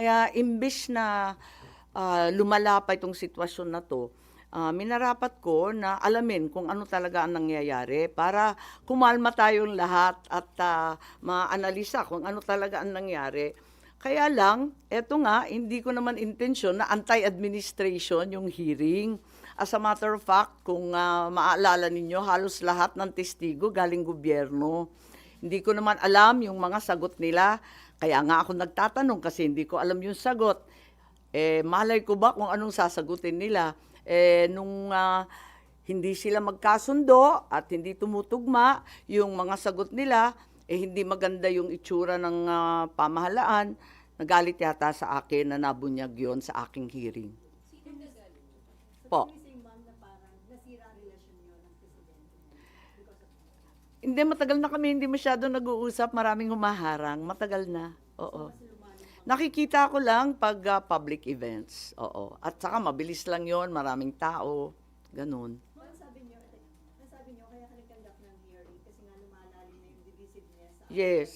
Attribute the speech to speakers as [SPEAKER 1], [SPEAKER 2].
[SPEAKER 1] Kaya imbes na lumala pa itong sitwasyon na 'to, minarapat ko na alamin kung ano talaga ang nangyayari para kumalma tayong lahat at maanalisa kung ano talaga ang nangyari. Kaya lang, eto nga, hindi ko naman intensyon na anti-administration yung hearing. As a matter of fact, kung maaalala ninyo, halos lahat ng testigo galing gobyerno. Hindi ko naman alam yung mga sagot nila. Kaya nga ako nagtatanong kasi hindi ko alam yung sagot. Malay ko ba kung anong sasagutin nila? Nung hindi sila magkasundo at hindi tumutugma yung mga sagot nila, hindi maganda yung itsura ng pamahalaan, nagalit yata sa akin na nabunyag yon sa aking hearing.
[SPEAKER 2] Sino nagalit? So,
[SPEAKER 1] Po.
[SPEAKER 2] can we say, ma'am, na parang nasira ang relasyon niyo ng presidente because of that?
[SPEAKER 1] Hindi, matagal na kami hindi masyado nag-uusap, maraming humaharang, matagal na. Oo.
[SPEAKER 2] Mas lumalim pa.
[SPEAKER 1] Nakikita ko lang pag public events. Oo. At saka mabilis lang yon, maraming tao, ganun.
[SPEAKER 2] Ma'am, sabi niyo, kaya ka nag-conduct ng hearing kasi nga lumalalim na yung divisiveness sa
[SPEAKER 1] Yes.